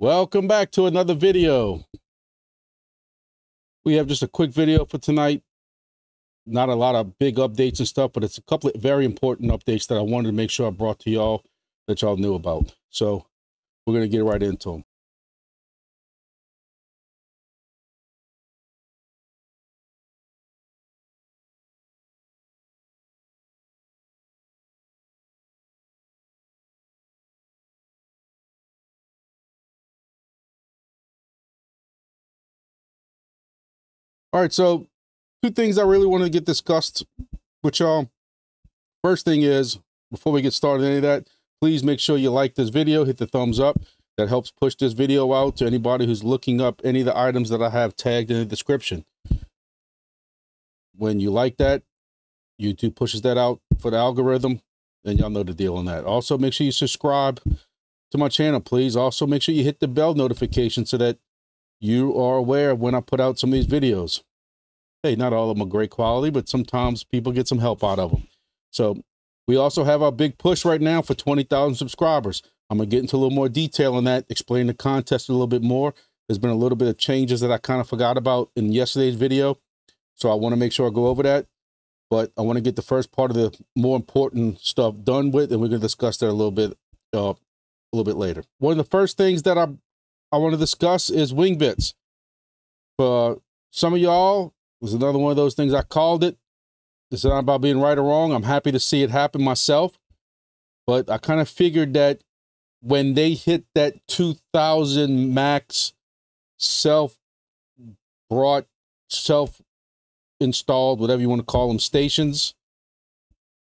Welcome back to another video. We have just a quick video for tonight. Not a lot of big updates and stuff, but it's a couple of very important updates that I wanted to make sure I brought to y'all that y'all knew about. So we're going to get right into them. All right, so two things I really want to get discussed with y'all. First thing is, before we get started any of that, please make sure you like this video, hit the thumbs up. That helps push this video out to anybody who's looking up any of the items that I have tagged in the description. When you like that, YouTube pushes that out for the algorithm, and y'all know the deal on that. Also, make sure you subscribe to my channel, please. Also, make sure you hit the bell notification so that you are aware of when I put out some of these videos. Hey, not all of them are great quality, but sometimes people get some help out of them. So we also have our big push right now for 20,000 subscribers. I'm going to get into a little more detail on that, explain the contest a little bit more. There's been a little bit of changes that I kind of forgot about in yesterday's video. So I want to make sure I go over that. But I want to get the first part of the more important stuff done with, and we're going to discuss that a little bit later. One of the first things that I want to discuss is Wingbits. For some of y'all, it was another one of those things I called it. It's not about being right or wrong. I'm happy to see it happen myself. But I kind of figured that when they hit that 2,000 max self-brought, self-installed, whatever you want to call them, stations,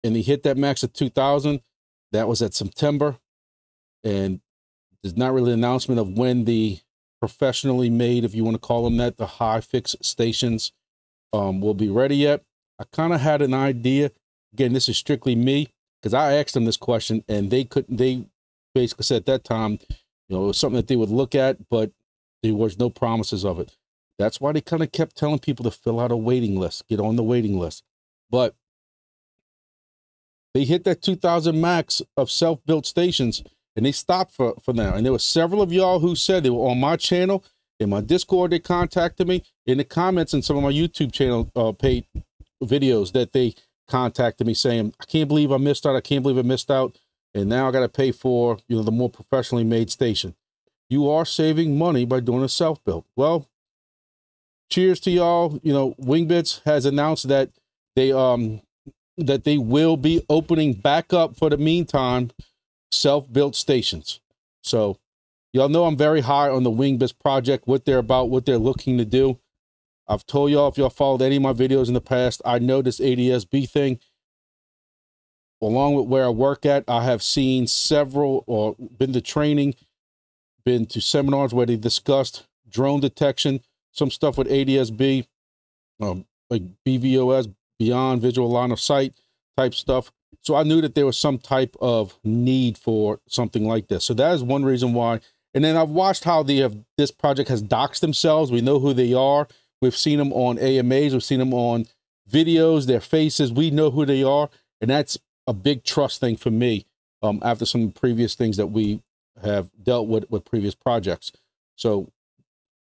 and they hit that max at 2,000, that was at September. And there's not really an announcement of when the professionally made, if you want to call them that, the high fix stations will be ready yet. I kind of had an idea. Again, this is strictly me, because I asked them this question and they basically said at that time, you know, it was something that they would look at, but there was no promises of it. That's why they kind of kept telling people to fill out a waiting list, get on the waiting list. But they hit that 2,000 max of self-built stations, and they stopped for now. And there were several of y'all who said they were on my channel, in my Discord. They contacted me in the comments in some of my YouTube channel paid videos that they contacted me saying, I can't believe I missed out. I can't believe I missed out. And now I got to pay for, you know, the more professionally made station. You are saving money by doing a self-built. Well, cheers to y'all. You know, Wingbits has announced that they will be opening back up for the meantime self-built stations. So y'all know I'm very high on the Wingbits project, what they're about, what they're looking to do. I've told y'all, if y'all followed any of my videos in the past, I know this ADSB thing. Along with where I work at, I have seen several, or been to training, been to seminars where they discussed drone detection, some stuff with ADSB, like BVLOS, beyond visual line of sight type stuff. So I knew that there was some type of need for something like this. So that is one reason why. And then I've watched how this project has doxed themselves. We know who they are. We've seen them on AMAs. We've seen them on videos, their faces. We know who they are. And that's a big trust thing for me after some previous things that we have dealt with previous projects. So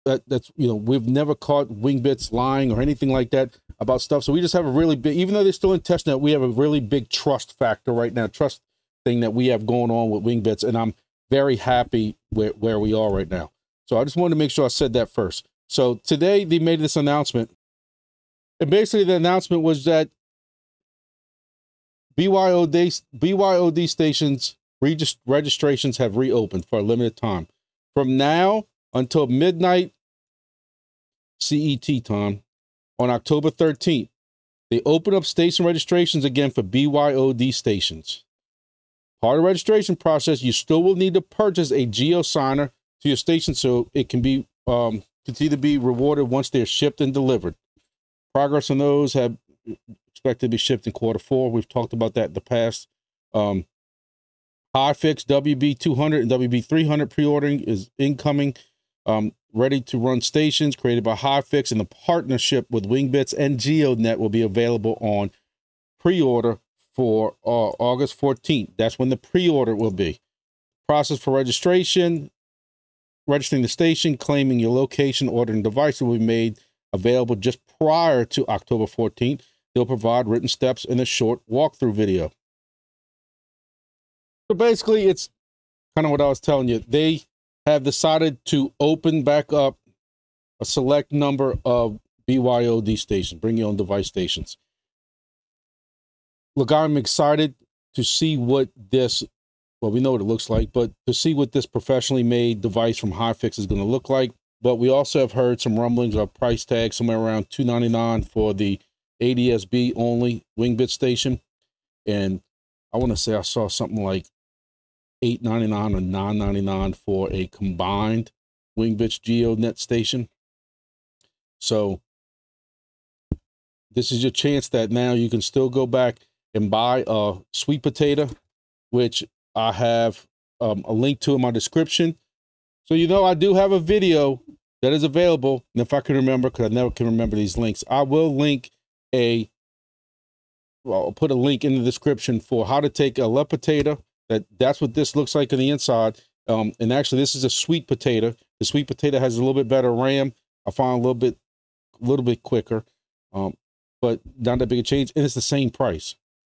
that's, you know, we've never caught Wingbits lying or anything like that about stuff. So we just have a really big, even though they're still in testnet, we have a really big trust factor right now, trust thing that we have going on with Wingbits. And I'm very happy where we are right now. So I just wanted to make sure I said that first. So today they made this announcement. And basically the announcement was that BYOD stations registrations have reopened for a limited time. From now until midnight CET time on October 13th, they open up station registrations again for BYOD stations. Part of the registration process, you still will need to purchase a geo signer to your station so it can be continue to be rewarded once they're shipped and delivered. Progress on those have expected to be shipped in Q4. We've talked about that in the past. High fix WB200 and WB300 pre-ordering is incoming. Ready to run stations created by High Fix in the partnership with Wingbits and GEODNET will be available on pre-order for August 14th. That's when the pre-order will be. Process for registration registering the station, claiming your location, ordering device will be made available just prior to October 14th. They'll provide written steps and a short walkthrough video. So basically, it's kind of what I was telling you. They have decided to open back up a select number of BYOD stations, bring your own device stations. Look, I'm excited to see what this, well, we know what it looks like, but to see what this professionally made device from HiFix is going to look like. But we also have heard some rumblings of price tag somewhere around $299 for the ADSB only Wingbits station. And I want to say I saw something like $899 or $999 for a combined Wingbits GEODNET station. So this is your chance that now you can still go back and buy a sweet potato, which I have a link to in my description. So, you know, I do have a video that is available. And if I can remember, because I never can remember these links, I will link well, I'll put a link in the description for how to take a left potato. That's what this looks like on the inside. And actually, this is a sweet potato. The sweet potato has a little bit better RAM. I find a little bit quicker, but not that big a change. And it's the same price.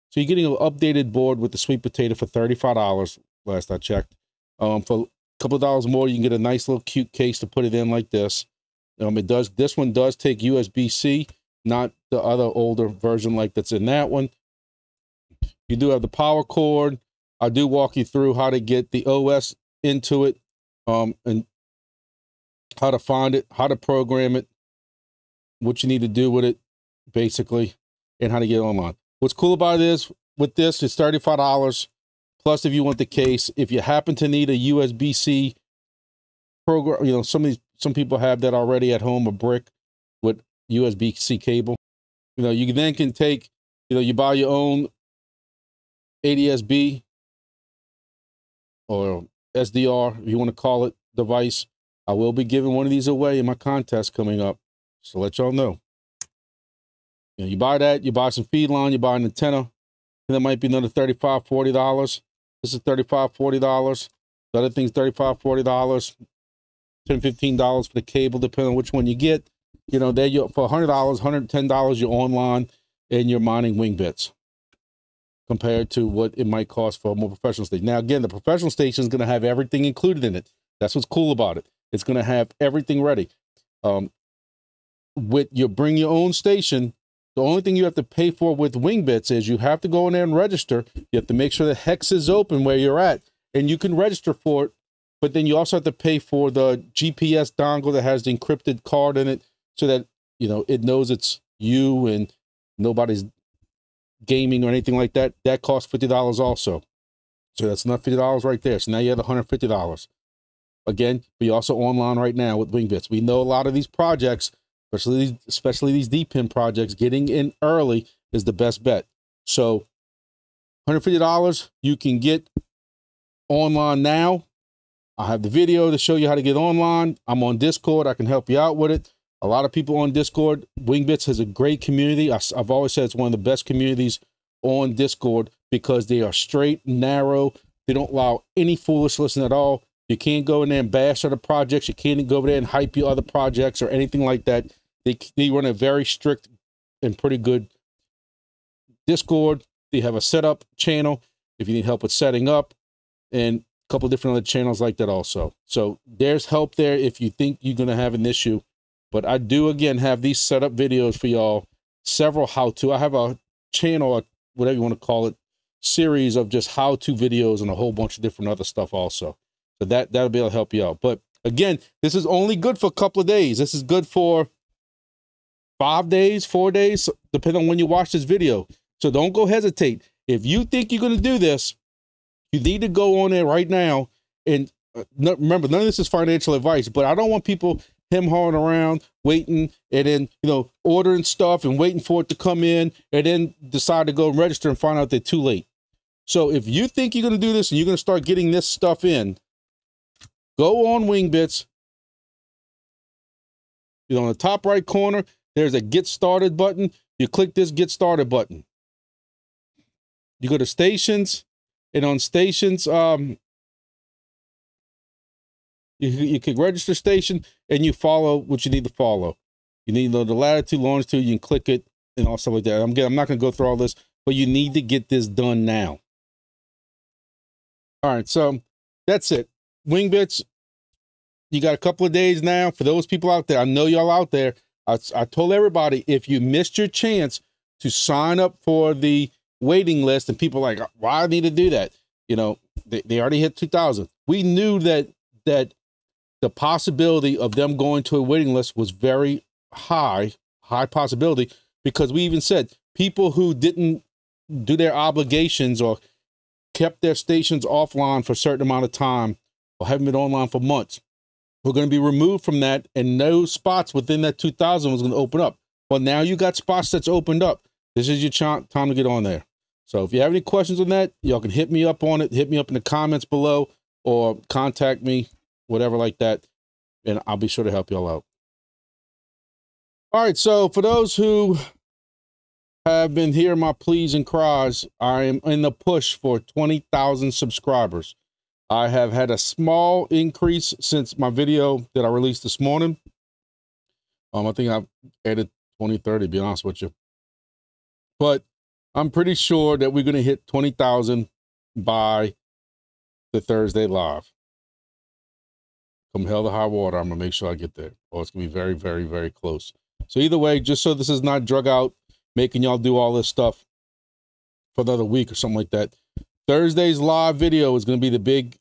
So you're getting an updated board with the sweet potato for $35 last I checked. For a couple of dollars more, you can get a nice little cute case to put it in like this. This one does take USB-C, not the other older version like that's in that one. You do have the power cord. I do walk you through how to get the OS into it, and how to find it, how to program it, what you need to do with it, basically, and how to get it online. What's cool about it is, with this, it's $35. Plus, if you want the case, if you happen to need a USB-C program, you know, some people have that already at home, a brick with USB-C cable. You know, you then can take, you know, you buy your own ADSB or SDR, if you want to call it, device. I will be giving one of these away in my contest coming up, so let y'all know. You know, you buy that, you buy some feed line, you buy an antenna, and that might be another $35, $40. This is $35, $40. The other thing's $35, $40, $10, $15 for the cable, depending on which one you get. You know, there you for $100, $110, you're online and you're mining Wingbits, compared to what it might cost for a more professional station. Now, again, the professional station is going to have everything included in it. That's what's cool about it. It's going to have everything ready. With your bring your own station, the only thing you have to pay for with Wingbits is you have to go in there and register. You have to make sure the hex is open where you're at, and you can register for it. But then you also have to pay for the GPS dongle that has the encrypted card in it, so that, you know, it knows it's you and nobody's gaming or anything like that. That costs $50 also. So that's not $50 right there. So now you have $150. Again, we're also online right now with Wingbits. We know a lot of these projects, especially these DPIN projects, getting in early is the best bet. So $150, you can get online now. I have the video to show you how to get online. I'm on Discord. I can help you out with it. A lot of people on Discord. Wingbits has a great community. I've always said it's one of the best communities on Discord, because they are straight, narrow. They don't allow any foolishness at all. You can't go in there and bash other projects. You can't go over there and hype your other projects or anything like that. They run a very strict and pretty good Discord. They have a setup channel if you need help with setting up, and a couple of different other channels like that also. So there's help there if you think you're going to have an issue. But I do, again, have these setup videos for y'all, several how-to. I have a channel, whatever you want to call it, series of just how-to videos and a whole bunch of different other stuff also. So that'll be able to help you out. But again, this is only good for a couple of days. This is good for 5 days, 4 days, depending on when you watch this video. So don't go hesitate. If you think you're going to do this, you need to go on there right now. And remember, none of this is financial advice, but I don't want people hem-hawing around, waiting, and then, you know, ordering stuff and waiting for it to come in, and then decide to go and register and find out they're too late. So if you think you're going to do this and you're going to start getting this stuff in, go on Wingbits. You know, on the top right corner, there's a Get Started button. You click this Get Started button. You go to Stations, and on Stations, You can register station and you follow what you need to follow. You need to know the latitude, longitude, you can click it and all stuff like that. I'm not going to go through all this, but you need to get this done now. All right, so that's it. Wingbits, you got a couple of days now. For those people out there, I know y'all out there, I told everybody, if you missed your chance to sign up for the waiting list, and people are like, why do I need to do that? You know, they already hit 2,000. We knew that the possibility of them going to a waiting list was very high possibility, because we even said people who didn't do their obligations or kept their stations offline for a certain amount of time or haven't been online for months were going to be removed from that, and those spots within that 2,000 was going to open up. Well, now you got spots that's opened up. This is your time to get on there. So if you have any questions on that, y'all can hit me up on it. Hit me up in the comments below or contact me, whatever like that, and I'll be sure to help y'all out. All right, so for those who have been hearing my pleas and cries, I am in the push for 20,000 subscribers. I have had a small increase since my video that I released this morning. I think I've added 20, 30, to be honest with you. But I'm pretty sure that we're going to hit 20,000 by the Thursday live. Come hell to high water, I'm going to make sure I get there. Or it's going to be very, very, very close. So either way, just so this is not drug out, making y'all do all this stuff for another week or something like that, Thursday's live video is going to be the big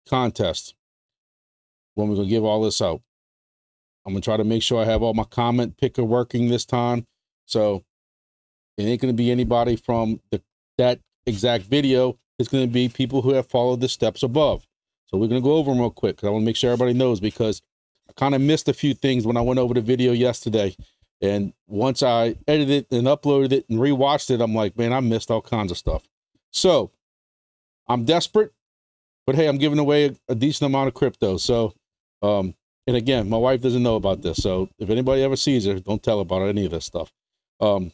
contest when we're going to give all this out. I'm going to try to make sure I have all my comment picker working this time. So it ain't going to be anybody from that exact video. It's going to be people who have followed the steps above. So we're going to go over them real quick, because I want to make sure everybody knows, because I kind of missed a few things when I went over the video yesterday. And once I edited it and uploaded it and rewatched it, I'm like, man, I missed all kinds of stuff. So I'm desperate, but hey, I'm giving away a decent amount of crypto. So, and again, my wife doesn't know about this. So if anybody ever sees her, don't tell her about any of this stuff. So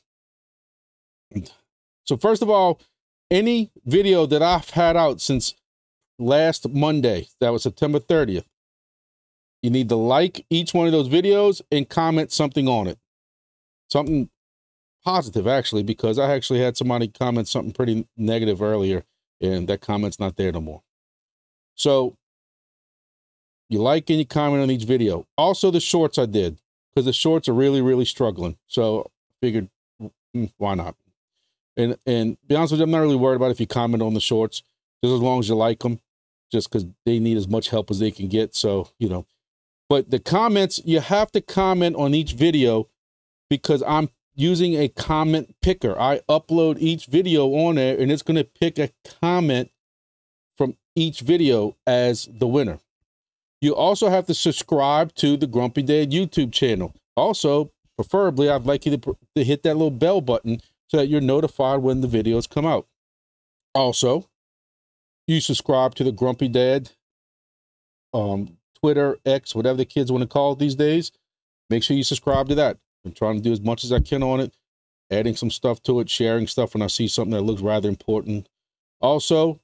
first of all, any video that I've had out since last Monday, that was September 30th, you need to like each one of those videos and comment something on it. Something positive, actually, because I actually had somebody comment something pretty negative earlier, and that comment's not there no more. So you like and you comment on each video. Also the shorts I did, because the shorts are really, really struggling. So I figured, why not? And be honest with you, I'm not really worried about if you comment on the shorts, just as long as you like them, just because they need as much help as they can get. So, you know, but the comments, you have to comment on each video, because I'm using a comment picker. I upload each video on there, and it's going to pick a comment from each video as the winner. You also have to subscribe to the Grumpy Dad YouTube channel. Also, preferably, I'd like you to hit that little bell button so that you're notified when the videos come out. Also, you subscribe to the Grumpy Dad Twitter, X, whatever the kids want to call it these days. Make sure you subscribe to that. I'm trying to do as much as I can on it, adding some stuff to it, sharing stuff when I see something that looks rather important. Also,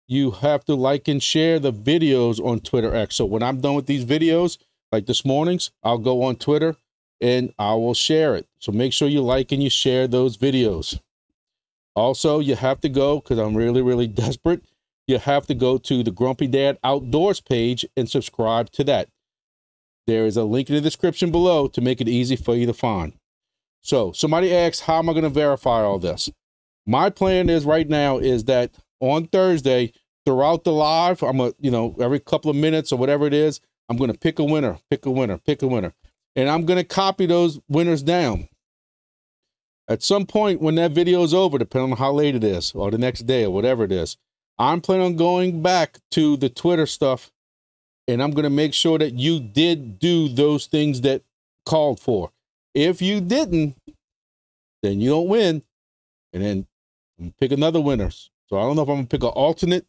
you have to like and share the videos on Twitter X. So when I'm done with these videos, like this morning's, I'll go on Twitter and I will share it. So make sure you like and you share those videos. Also, you have to go, because I'm really, really desperate, you have to go to the Grumpy Dad Outdoors page and subscribe to that. There is a link in the description below to make it easy for you to find. So somebody asks, how am I going to verify all this? My plan is right now is that on Thursday, throughout the live, I'm going to, you know, every couple of minutes or whatever it is, I'm going to pick a winner, pick a winner, pick a winner. And I'm going to copy those winners down. At some point when that video is over, depending on how late it is, or the next day, or whatever it is, I'm planning on going back to the Twitter stuff, and I'm going to make sure that you did do those things that called for. If you didn't, then you don't win. And then pick another winner. So I don't know if I'm going to pick an alternate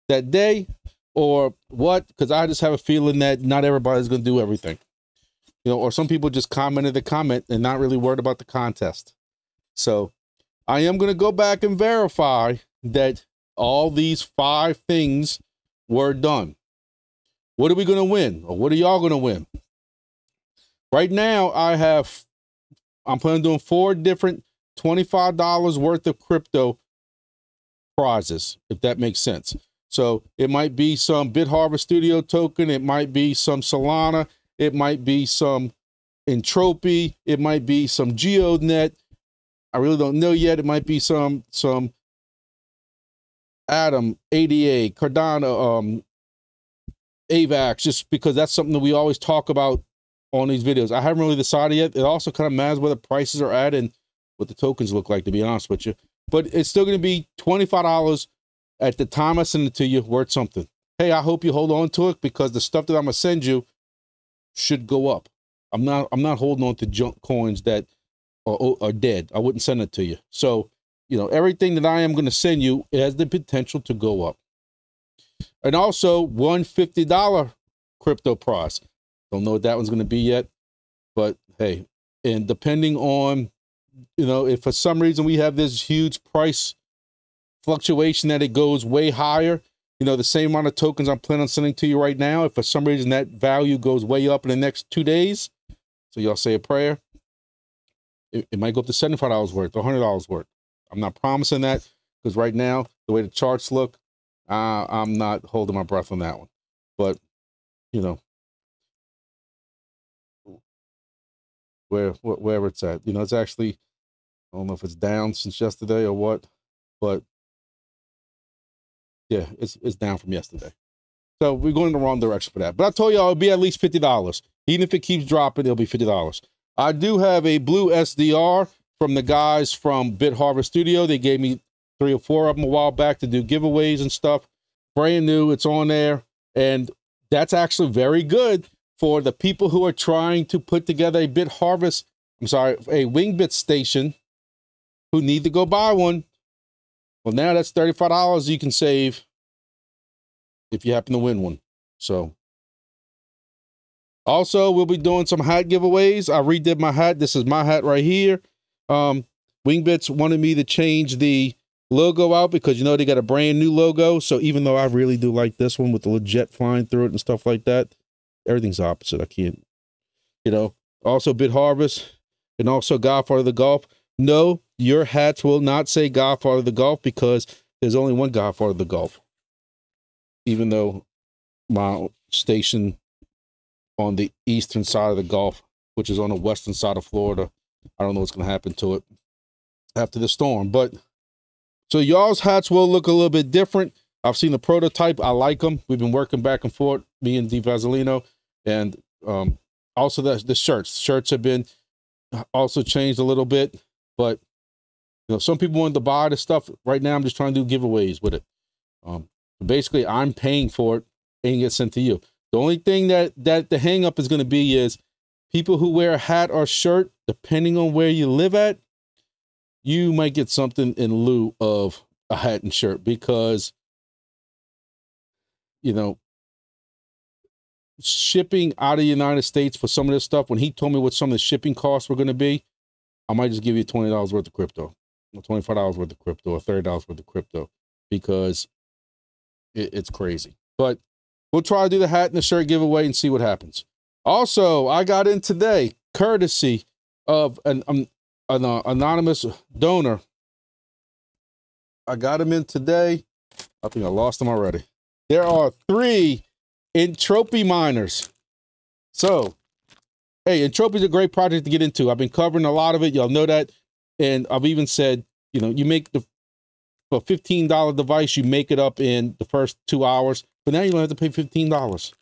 that day or what, because I just have a feeling that not everybody's going to do everything. You know, or some people just commented the comment and not really worried about the contest. So I am going to go back and verify that all these 5 things we're done. What are we going to win? Or what are y'all going to win? Right now, I'm planning on doing 4 different $25 worth of crypto prizes, if that makes sense. So it might be some BitHarvest Studio token. It might be some Solana. It might be some Entropy. It might be some GEODNET. I really don't know yet. It might be some Atom, ADA, Cardano, AVAX, just because that's something that we always talk about on these videos. I haven't really decided yet. It also kind of matters where the prices are at and what the tokens look like, to be honest with you. But it's still going to be $25 at the time I send it to you, worth something. Hey, I hope you hold on to it, because the stuff that I'm going to send you should go up. I'm not holding on to junk coins that are dead. I wouldn't send it to you. So, you know, everything that I am going to send you, it has the potential to go up. And also, $150 crypto prize. Don't know what that one's going to be yet, but hey, and depending on, you know, if for some reason we have this huge price fluctuation that it goes way higher, you know, the same amount of tokens I'm planning on sending to you right now, if for some reason that value goes way up in the next 2 days, so y'all say a prayer, it might go up to $75 worth, $100 worth. I'm not promising that, because right now, the way the charts look, I'm not holding my breath on that one. But, you know, wherever it's at, you know, it's actually, I don't know if it's down since yesterday or what, but yeah, it's down from yesterday. So we're going in the wrong direction for that. But I told y'all it'll be at least $50. Even if it keeps dropping, it'll be $50. I do have a blue SDR from the guys from BitHarvest Studio. They gave me 3 or 4 of them a while back to do giveaways and stuff. Brand new, it's on there. And that's actually very good for the people who are trying to put together a a Wingbits station, who need to go buy one. Well, now that's $35 you can save if you happen to win one. So, also, we'll be doing some hat giveaways. I redid my hat. This is my hat right here. Wingbits wanted me to change the logo out, because, you know, they got a brand new logo. So even though I really do like this one with the jet flying through it and stuff like that, everything's opposite. I can't, you know. Also, BitHarvest and also Godfather of the Golf. No, your hats will not say Godfather of the Golf, because there's only one Godfather of the Golf. Even though my station on the eastern side of the Gulf, which is on the western side of Florida, I don't know what's going to happen to it after the storm. But so y'all's hats will look a little bit different. I've seen the prototype. I like them. We've been working back and forth, me and Di Vasilino. And also the shirts have been also changed a little bit. But, you know, some people want to buy the stuff. Right now, I'm just trying to do giveaways with it. Basically, I'm paying for it and it gets sent to you. The only thing that the hang up is going to be is people who wear a hat or shirt, depending on where you live at, you might get something in lieu of a hat and shirt, because, you know, shipping out of the United States for some of this stuff, when he told me what some of the shipping costs were going to be, I might just give you $20 worth of crypto, or $25 worth of crypto, or $30 worth of crypto, because it's crazy. But we'll try to do the hat and the shirt giveaway and see what happens. Also, I got in today, courtesy of an anonymous donor. I got him in today. I think I lost him already. There are 3 Entropy miners. So, hey, Entropy is a great project to get into. I've been covering a lot of it. Y'all know that. And I've even said, you know, you make for a $15 device, you make it up in the first 2 hours. But now you don't have to pay $15.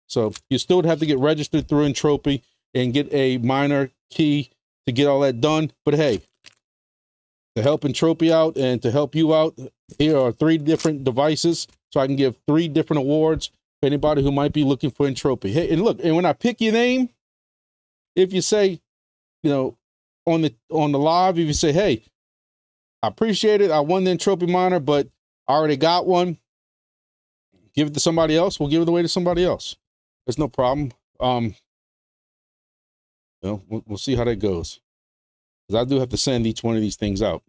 So you still would have to get registered through Entropy and get a miner key to get all that done. But hey, to help Entropy out and to help you out, here are 3 different devices. So I can give 3 different awards for anybody who might be looking for Entropy. Hey, and look, and when I pick your name, if you say, you know, on the live, if you say, hey, I appreciate it, I won the Entropy miner, but I already got one, give it to somebody else, we'll give it away to somebody else. There's no problem. You know, we'll see how that goes, because I do have to send each one of these things out.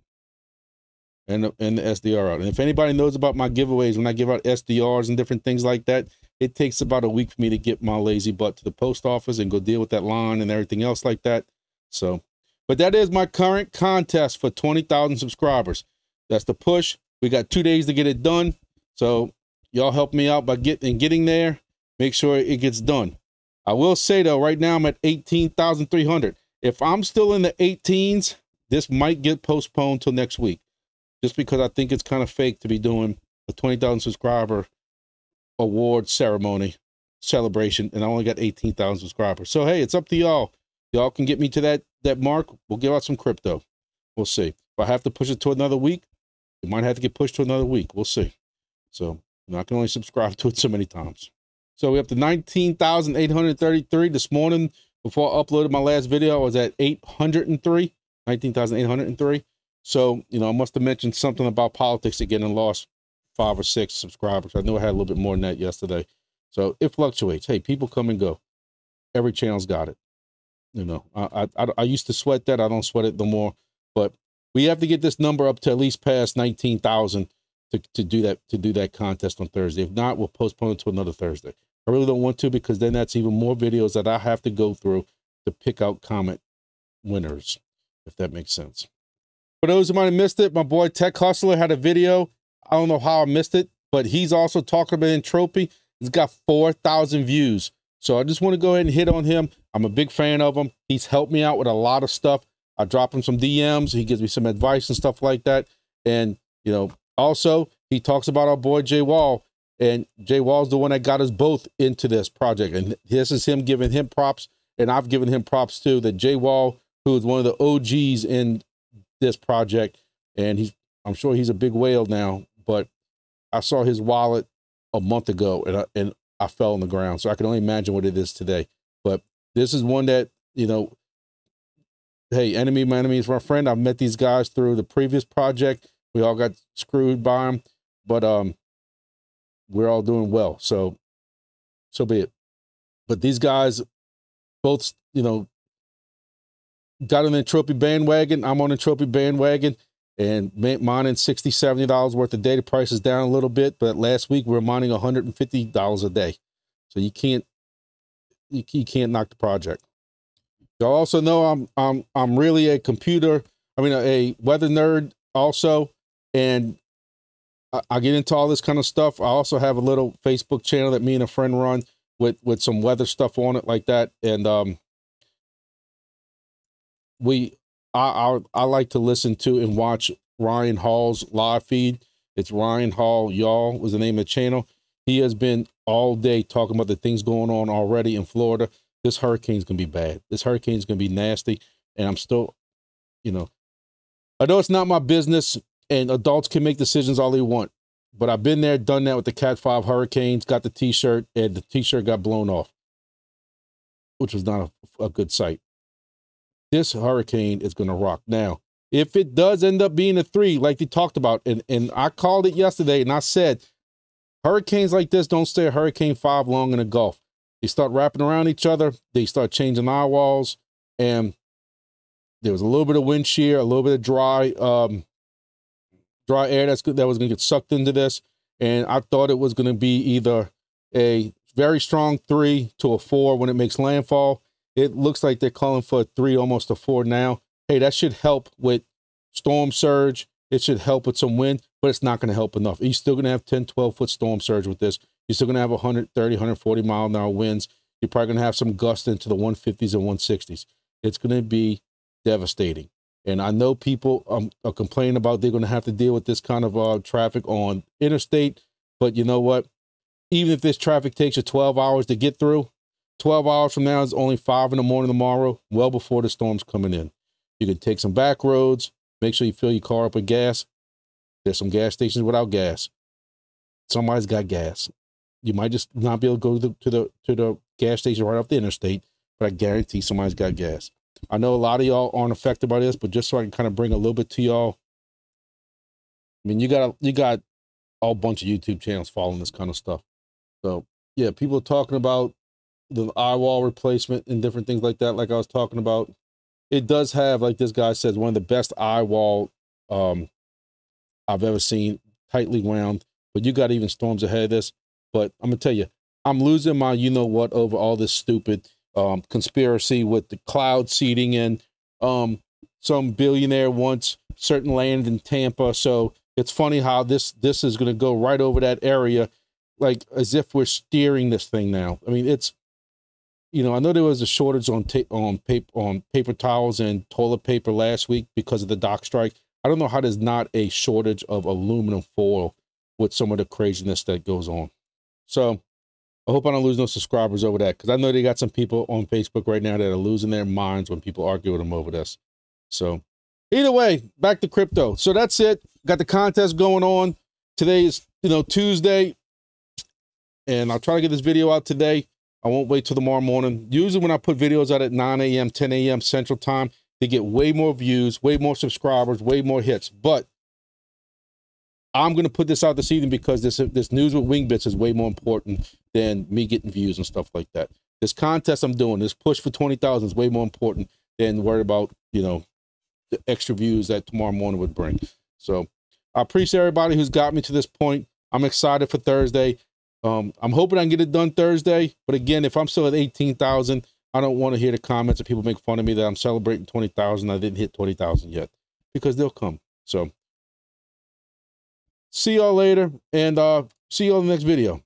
and the SDR out. And if anybody knows about my giveaways, when I give out SDRs and different things like that, it takes about a week for me to get my lazy butt to the post office and go deal with that line and everything else like that. So, but that is my current contest for 20,000 subscribers. That's the push. We got 2 days to get it done. So y'all help me out by getting there. Make sure it gets done. I will say though, right now I'm at 18,300. If I'm still in the 18s, this might get postponed till next week, just because I think it's kind of fake to be doing a 20,000 subscriber award ceremony celebration, and I only got 18,000 subscribers. So hey, it's up to y'all. Y'all can get me to that mark. We'll give out some crypto. We'll see. If I have to push it to another week, it might have to get pushed to another week. We'll see. So I can only subscribe to it so many times. So we're up to 19,833 this morning. Before I uploaded my last video, I was at 803, 19,803. So, you know, I must have mentioned something about politics again and lost 5 or 6 subscribers. I knew I had a little bit more than that yesterday. So it fluctuates. Hey, people come and go. Every channel's got it. You know, I used to sweat that. I don't sweat it no more. But we have to get this number up to at least past 19,000 to do that contest on Thursday. If not, we'll postpone it to another Thursday. I really don't want to, because then that's even more videos that I have to go through to pick out comment winners, if that makes sense. For those who might have missed it, my boy Tech Hustler had a video. I don't know how I missed it, but he's also talking about entropy. He's got 4,000 views. So I just want to go ahead and hit on him. I'm a big fan of him. He's helped me out with a lot of stuff. I drop him some DMs. He gives me some advice and stuff like that. And, you know, also he talks about our boy Jay Wall. And Jay Wall's the one that got us both into this project. And this is him giving him props. And I've given him props too. That Jay Wall, who is one of the OGs in this project, and I'm sure he's a big whale now, but I saw his wallet a month ago and I fell on the ground. So I can only imagine what it is today. But this is one that, you know, hey, enemy, my enemy is my friend. I've met these guys through the previous project. We all got screwed by them, but we're all doing well. So be it. But these guys both, you know, got on the entropy bandwagon. I'm on the entropy bandwagon, and mining $60, $70 worth a day. The price is down a little bit, but last week we were mining $150 a day. So you can't knock the project. Y'all also know I'm really a weather nerd also, and I get into all this kind of stuff. I also have a little Facebook channel that me and a friend run with some weather stuff on it like that. And I like to listen to and watch Ryan Hall's live feed. It's Ryan Hall, y'all, was the name of the channel. He has been all day talking about the things going on already in Florida. This hurricane's gonna be bad. This hurricane's gonna be nasty. And I'm still, you know, I know it's not my business, and adults can make decisions all they want, but I've been there, done that with the Cat 5 hurricanes, got the t-shirt, and the t-shirt got blown off, which was not a good sight. This hurricane is going to rock. Now, if it does end up being a 3, like they talked about, and I called it yesterday, and I said, hurricanes like this don't stay a Hurricane 5 long in the Gulf. They start wrapping around each other. They start changing eye walls, and there was a little bit of wind shear, a little bit of dry air that was going to get sucked into this. And I thought it was going to be either a very strong 3 to a 4 when it makes landfall. It looks like they're calling for a 3, almost a 4 now. Hey, that should help with storm surge. It should help with some wind, but it's not going to help enough. You're still going to have 10, 12-foot storm surge with this. You're still going to have 130, 140 mile an hour winds. You're probably going to have some gusts into the 150s and 160s. It's going to be devastating. And I know people are complaining about they're going to have to deal with this kind of traffic on interstate. But you know what? Even if this traffic takes you 12 hours to get through, 12 hours from now is only 5 in the morning tomorrow, well before the storm's coming in. You can take some back roads. Make sure you fill your car up with gas. There's some gas stations without gas. Somebody's got gas. You might just not be able to go to the gas station right off the interstate, but I guarantee somebody's got gas. I know a lot of y'all aren't affected by this, but just so I can kind of bring a little bit to y'all. I mean, you got a whole bunch of YouTube channels following this kind of stuff. So yeah, people are talking about the eye wall replacement and different things like that. Like I was talking about, it does have, like this guy says, one of the best eye wall I've ever seen, tightly wound. But you got even storms ahead of this. But I'm gonna tell you, I'm losing my you know what over all this stupid conspiracy with the cloud seeding in. Some billionaire wants certain land in Tampa, so it's funny how this is going to go right over that area, like as if we're steering this thing now. I mean, it's, you know, I know there was a shortage on paper towels and toilet paper last week because of the dock strike. I don't know how there's not a shortage of aluminum foil with some of the craziness that goes on. So I hope I don't lose no subscribers over that, because I know they got some people on Facebook right now that are losing their minds when people argue with them over this. So either way, back to crypto. So that's it. Got the contest going on. Today is, you know, Tuesday, and I'll try to get this video out today. I won't wait till tomorrow morning. Usually when I put videos out at 9 a.m., 10 a.m. Central Time, they get way more views, way more subscribers, way more hits. But I'm going to put this out this evening because this news with Wingbits is way more important than me getting views and stuff like that. This contest I'm doing, this push for 20,000 is way more important than worried about, you know, the extra views that tomorrow morning would bring. So I appreciate everybody who's got me to this point. I'm excited for Thursday. I'm hoping I can get it done Thursday. But again, if I'm still at 18,000, I don't want to hear the comments of people make fun of me that I'm celebrating 20,000. I didn't hit 20,000 yet, because they'll come. So see y'all later, and see y'all in the next video.